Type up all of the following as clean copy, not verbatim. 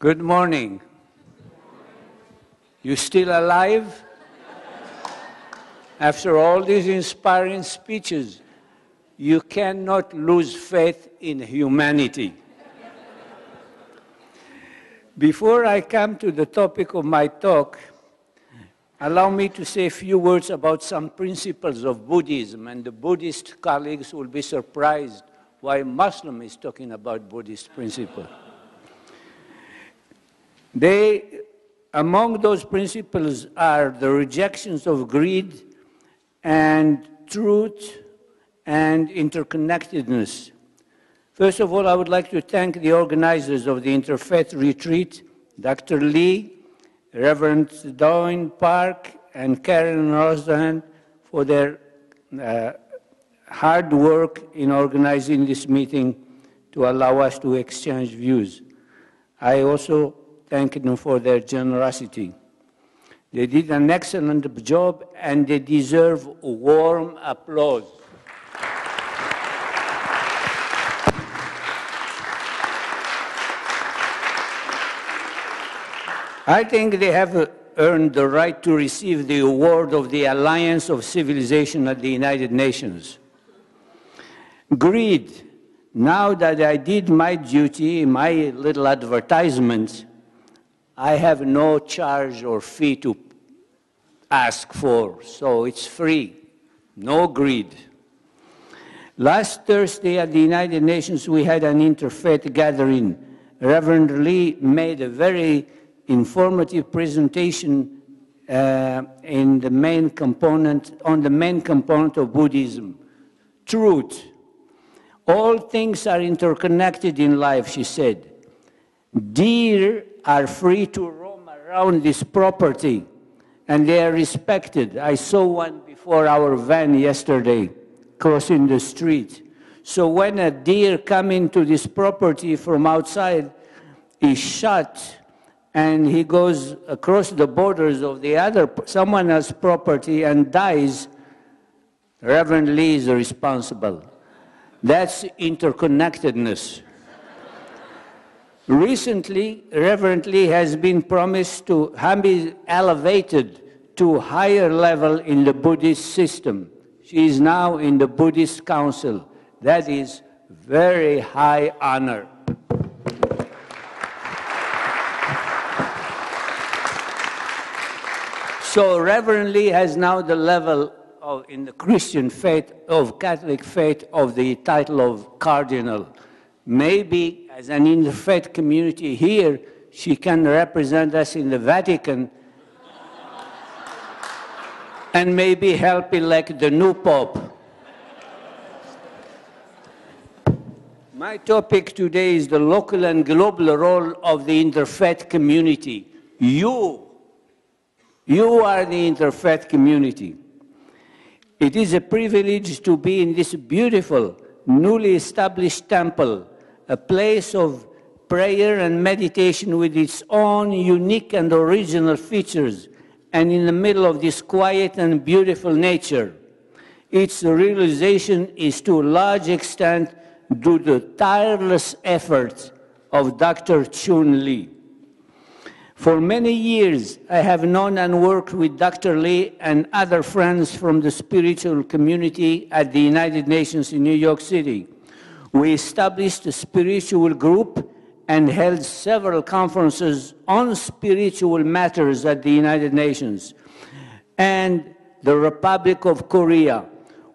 Good morning. You still alive? After all these inspiring speeches, you cannot lose faith in humanity. Before I come to the topic of my talk, allow me to say a few words about some principles of Buddhism, and the Buddhist colleagues will be surprised why a Muslim is talking about Buddhist principles. Among those principles are the rejections of greed and truth and interconnectedness. First of all, I would like to thank the organizers of the Interfaith Retreat, Dr. Lee, Reverend Doyne Park, and Karen Rosdan for their hard work in organizing this meeting to allow us to exchange views. I also thank them for their generosity. They did an excellent job and they deserve warm applause. I think they have earned the right to receive the award of the Alliance of Civilization at the United Nations. Greed. Now that I did my duty, my little advertisement, I have no charge or fee to ask for, so it's free. No greed. Last Thursday at the United Nations, we had an interfaith gathering. Reverend Lee made a very informative presentation on the main component of Buddhism, truth. All things are interconnected in life, she said. Deer are free to roam around this property, and they are respected. I saw one before our van yesterday, crossing the street. So when a deer comes into this property from outside, he's shot, and he goes across the borders of someone else's property and dies. Reverend Lee is responsible. That's interconnectedness. Recently, Reverend Lee has been promised to be elevated to a higher level in the Buddhist system. She is now in the Buddhist Council. That is very high honor. So Reverend Lee has now the level in the Christian faith, of Catholic faith, of the title of cardinal. Maybe as an interfaith community here, she can represent us in the Vatican and maybe help elect the new Pope. My topic today is the local and global role of the interfaith community. You are the interfaith community. It is a privilege to be in this beautiful, newly established temple, a place of prayer and meditation with its own unique and original features, and in the middle of this quiet and beautiful nature. Its realization is to a large extent due to the tireless efforts of Dr. Chun Lee. For many years, I have known and worked with Dr. Lee and other friends from the spiritual community at the United Nations in New York City. We established a spiritual group and held several conferences on spiritual matters at the United Nations and the Republic of Korea.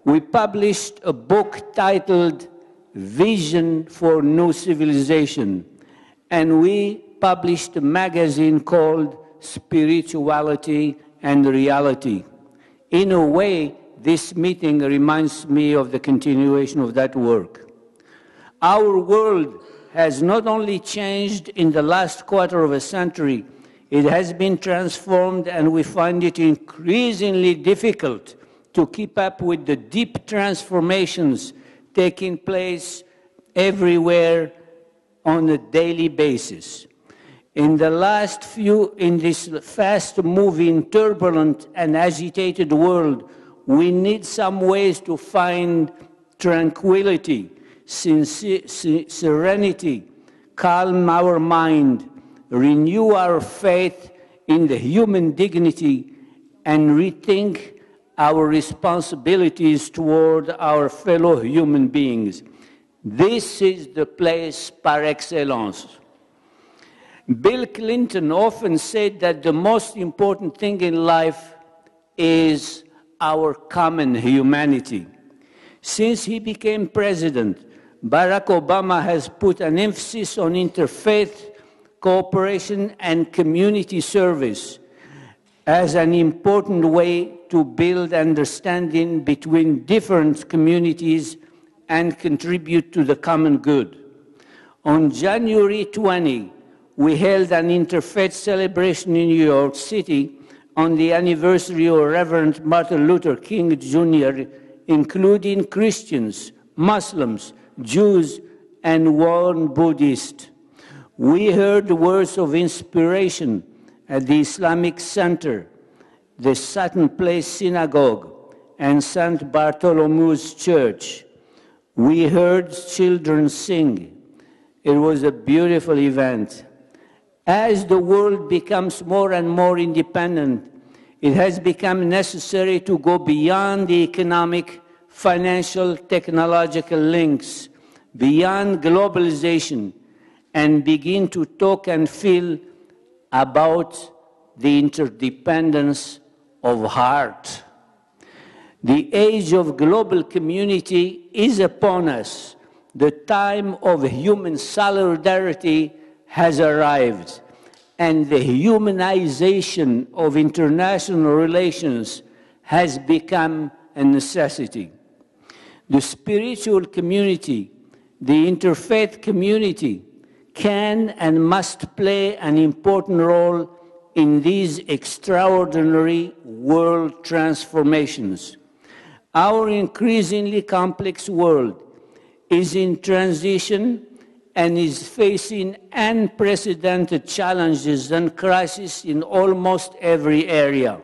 We published a book titled Vision for New Civilization, and we published a magazine called Spirituality and Reality. In a way, this meeting reminds me of the continuation of that work. Our world has not only changed in the last quarter of a century, it has been transformed, and we find it increasingly difficult to keep up with the deep transformations taking place everywhere on a daily basis. In this fast-moving, turbulent, and agitated world, we need some ways to find tranquility, serenity, calm our mind, renew our faith in the human dignity, and rethink our responsibilities toward our fellow human beings. This is the place par excellence. Bill Clinton often said that the most important thing in life is our common humanity. Since he became president, Barack Obama has put an emphasis on interfaith cooperation and community service as an important way to build understanding between different communities and contribute to the common good. On January 20, we held an interfaith celebration in New York City on the anniversary of Reverend Martin Luther King Jr., including Christians, Muslims, Jews, and one Buddhist. We heard words of inspiration at the Islamic Center, the Sutton Place Synagogue, and St. Bartholomew's Church. We heard children sing. It was a beautiful event. As the world becomes more and more independent, it has become necessary to go beyond the economic, financial, technological links, beyond globalization, and begin to talk and feel about the interdependence of heart. The age of global community is upon us. The time of human solidarity has arrived, and the humanization of international relations has become a necessity. The spiritual community, the interfaith community, can and must play an important role in these extraordinary world transformations. Our increasingly complex world is in transition and is facing unprecedented challenges and crises in almost every area.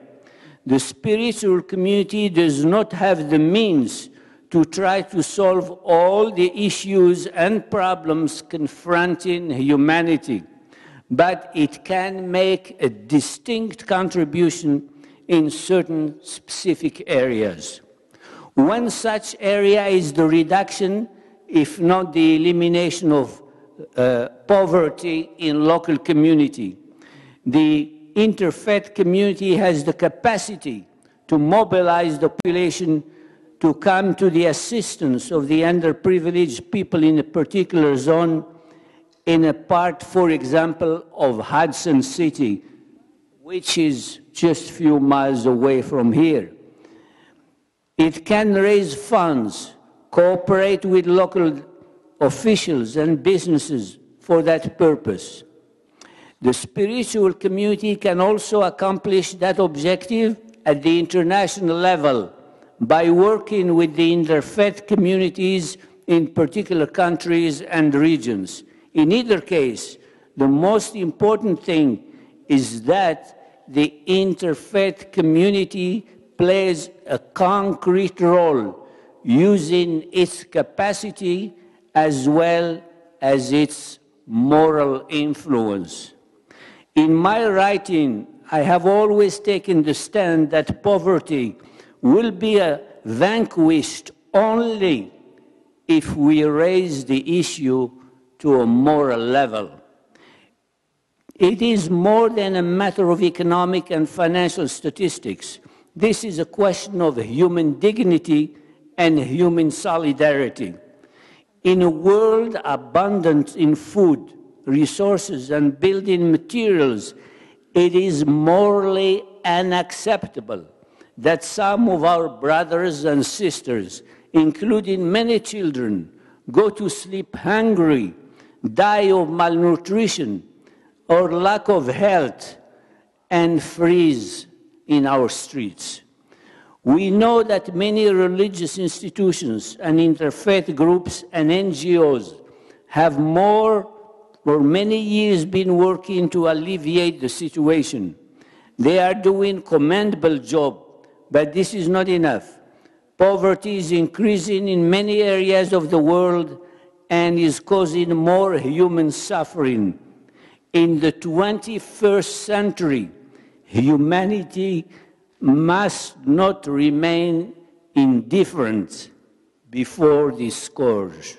The spiritual community does not have the means to try to solve all the issues and problems confronting humanity, but it can make a distinct contribution in certain specific areas. One such area is the reduction, if not the elimination of poverty in local community. The interfaith community has the capacity to mobilize the population to come to the assistance of the underprivileged people in a particular zone, in a part, for example, of Hudson City, which is just a few miles away from here. It can raise funds, cooperate with local officials and businesses for that purpose. The spiritual community can also accomplish that objective at the international level by working with the interfaith communities in particular countries and regions. In either case, the most important thing is that the interfaith community plays a concrete role using its capacity as well as its moral influence. In my writing, I have always taken the stand that poverty will be vanquished only if we raise the issue to a moral level. It is more than a matter of economic and financial statistics. This is a question of human dignity and human solidarity. In a world abundant in food, resources, and building materials, it is morally unacceptable that some of our brothers and sisters, including many children, go to sleep hungry, die of malnutrition or lack of health, and freeze in our streets. We know that many religious institutions and interfaith groups and NGOs have for many years been working to alleviate the situation. They are doing a commendable job, but this is not enough. Poverty is increasing in many areas of the world and is causing more human suffering. In the 21st century, humanity must not remain indifferent before this scourge.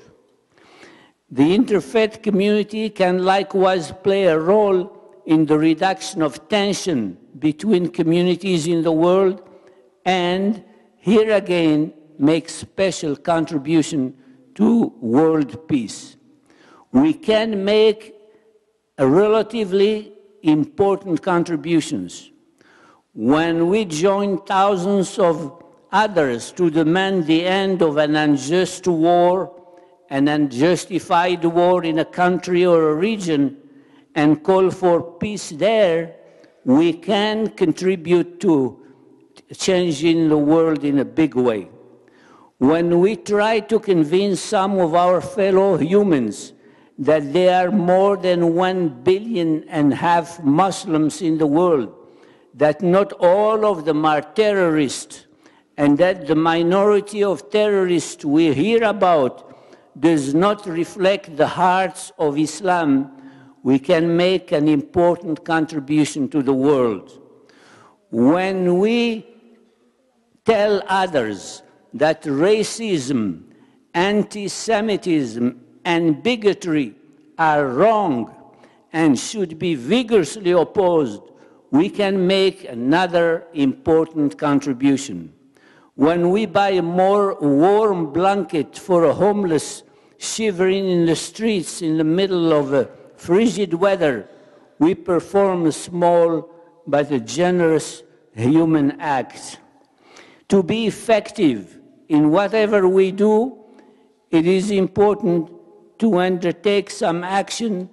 The interfaith community can likewise play a role in the reduction of tension between communities in the world, and here again make special contribution to world peace. We can make relatively important contributions when we join thousands of others to demand the end of an unjust war, an unjustified war in a country or a region, and call for peace there. We can contribute to changing the world in a big way. When we try to convince some of our fellow humans that there are more than 1.5 billion Muslims in the world, that not all of them are terrorists, and that the minority of terrorists we hear about does not reflect the hearts of Islam, we can make an important contribution to the world. When we tell others that racism, anti-Semitism, and bigotry are wrong and should be vigorously opposed, we can make another important contribution. When we buy a more warm blanket for a homeless shivering in the streets in the middle of a frigid weather, we perform a small but a generous human act. To be effective in whatever we do, it is important to undertake some action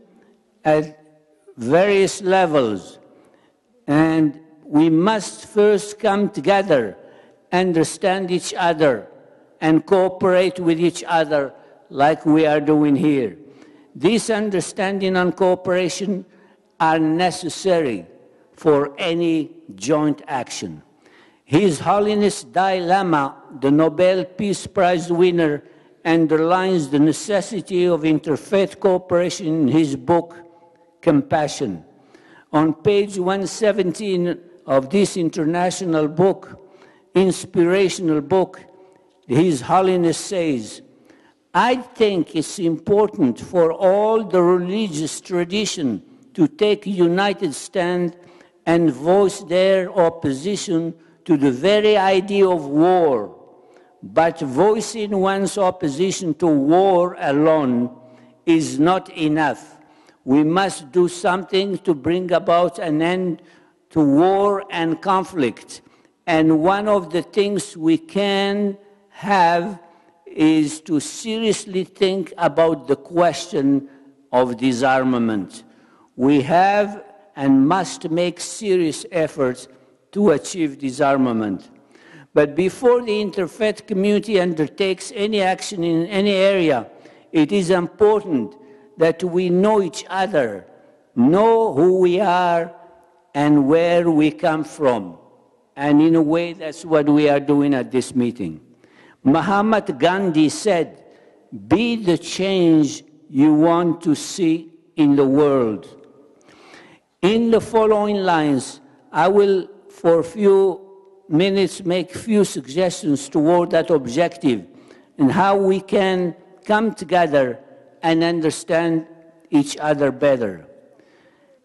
at various levels. And we must first come together, understand each other, and cooperate with each other like we are doing here. This understanding and cooperation are necessary for any joint action. His Holiness Dalai Lama, the Nobel Peace Prize winner, underlines the necessity of interfaith cooperation in his book, Compassion. On page 117 of this international book, inspirational book, His Holiness says, I think it's important for all the religious tradition to take a united stand and voice their opposition to the very idea of war. But voicing one's opposition to war alone is not enough. We must do something to bring about an end to war and conflict. And one of the things we can have is to seriously think about the question of disarmament. We have and must make serious efforts to achieve disarmament. But before the interfaith community undertakes any action in any area, it is important that we know each other, know who we are and where we come from. And in a way, that's what we are doing at this meeting. Mahatma Gandhi said, be the change you want to see in the world. In the following lines, I will, for a few minutes, make few suggestions toward that objective and how we can come together and understand each other better.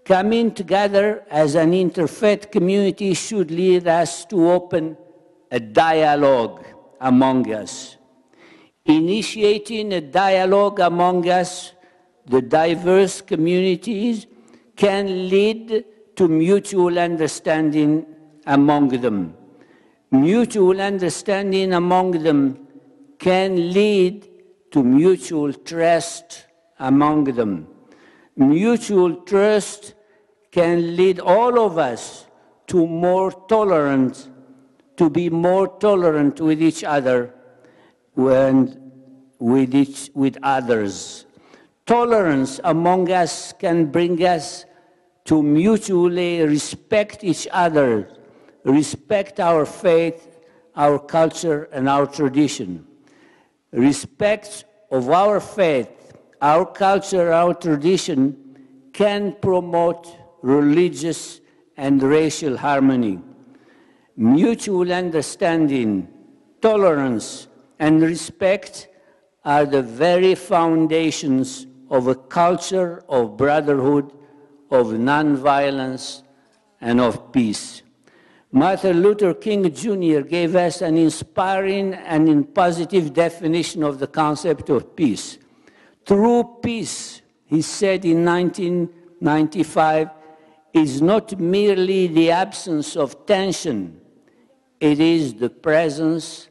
Coming together as an interfaith community should lead us to open a dialogue among us. Initiating a dialogue among us, the diverse communities, can lead to mutual understanding among them. Mutual understanding among them can lead to mutual trust among them. Mutual trust can lead all of us to be more tolerant with each other and with others. Tolerance among us can bring us to mutually respect each other, respect our faith, our culture, and our tradition. Respect of our faith, our culture, our tradition can promote religious and racial harmony. Mutual understanding, tolerance, and respect are the very foundations of a culture of brotherhood, of nonviolence, and of peace. Martin Luther King Jr. gave us an inspiring and positive definition of the concept of peace. True peace, he said in 1995, is not merely the absence of tension, it is the presence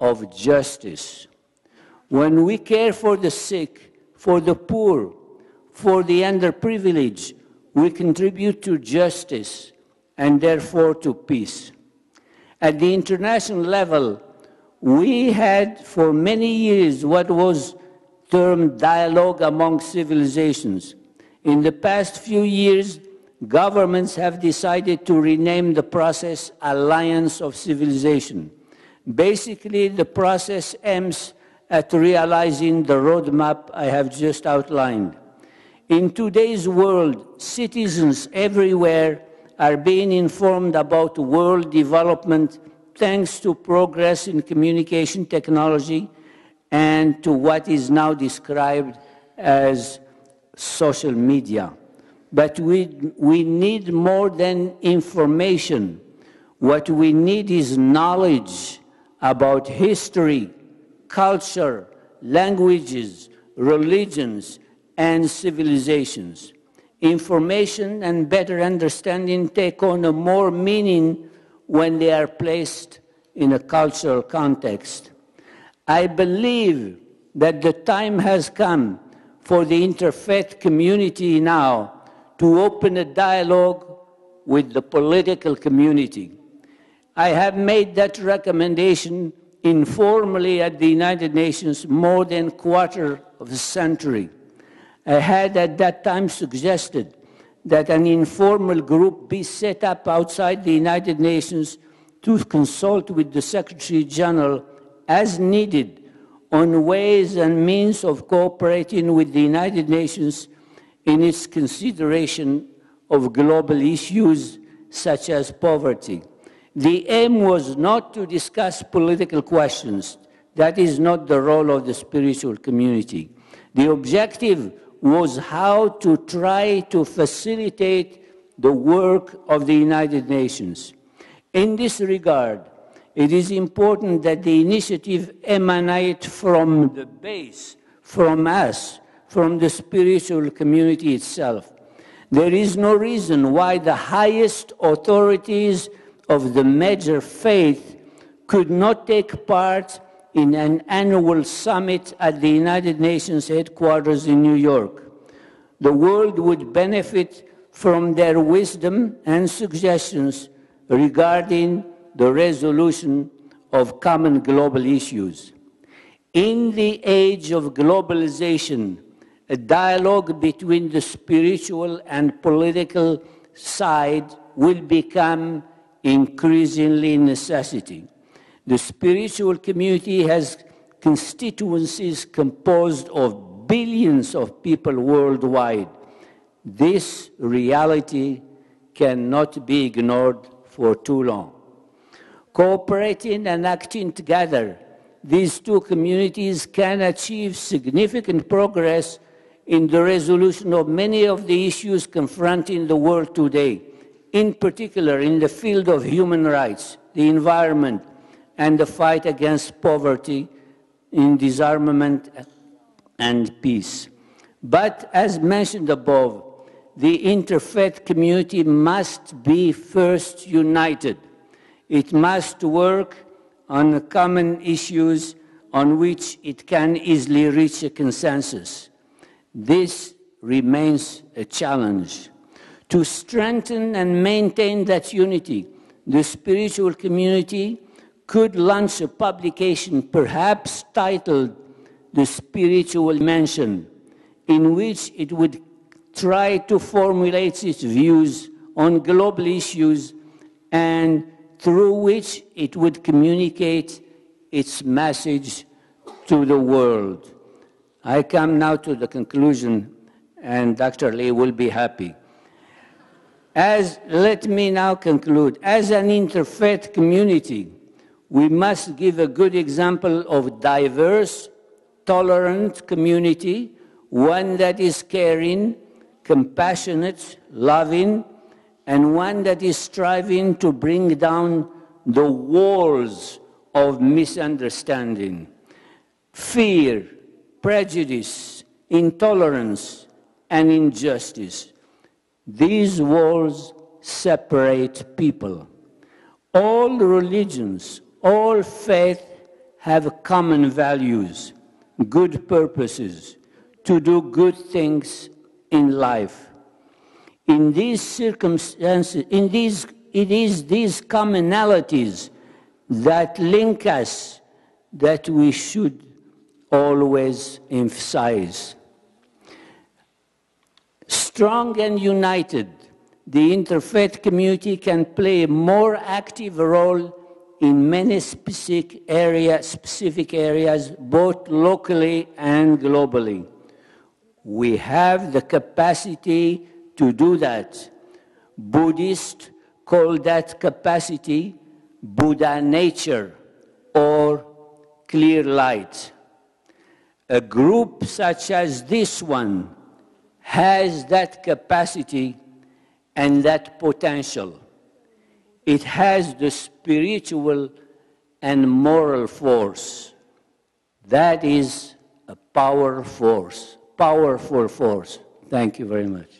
of justice. When we care for the sick, for the poor, for the underprivileged, we contribute to justice and therefore to peace. At the international level, we had for many years what was termed dialogue among civilizations. In the past few years, governments have decided to rename the process Alliance of Civilization. Basically, the process aims at realizing the roadmap I have just outlined. In today's world, citizens everywhere are being informed about world development thanks to progress in communication technology and to what is now described as social media. But we need more than information. What we need is knowledge about history, culture, languages, religions, and civilizations. Information and better understanding take on a more meaning when they are placed in a cultural context. I believe that the time has come for the interfaith community now to open a dialogue with the political community. I have made that recommendation informally at the United Nations more than a quarter of a century. I had at that time suggested that an informal group be set up outside the United Nations to consult with the Secretary General as needed on ways and means of cooperating with the United Nations in its consideration of global issues such as poverty. The aim was not to discuss political questions. That is not the role of the spiritual community. The objective was how to try to facilitate the work of the United Nations. In this regard, it is important that the initiative emanate from the base, from us, from the spiritual community itself. There is no reason why the highest authorities of the major faith could not take part in an annual summit at the United Nations headquarters in New York. The world would benefit from their wisdom and suggestions regarding the resolution of common global issues. In the age of globalization, a dialogue between the spiritual and political side will become increasingly necessity. The spiritual community has constituencies composed of billions of people worldwide. This reality cannot be ignored for too long. Cooperating and acting together, these two communities can achieve significant progress in the resolution of many of the issues confronting the world today, in particular in the field of human rights, the environment, and the fight against poverty, in disarmament and peace. But as mentioned above, the interfaith community must be first united. It must work on common issues on which it can easily reach a consensus. This remains a challenge. To strengthen and maintain that unity, the spiritual community could launch a publication perhaps titled The Spiritual Dimension, in which it would try to formulate its views on global issues and through which it would communicate its message to the world. I come now to the conclusion, and Dr. Lee will be happy. Let me now conclude. As an interfaith community, we must give a good example of diverse, tolerant community, one that is caring, compassionate, loving, and one that is striving to bring down the walls of misunderstanding, fear, prejudice, intolerance, and injustice. These walls separate people. All religions, all faiths have common values, good purposes, to do good things in life. In these circumstances, it is these commonalities that link us that we should always emphasize. Strong and united, the interfaith community can play a more active role in many specific areas, both locally and globally. We have the capacity to do that. Buddhists call that capacity Buddha nature or clear light. A group such as this one has that capacity and that potential. It has the spiritual and moral force. That is a powerful force. Thank you very much.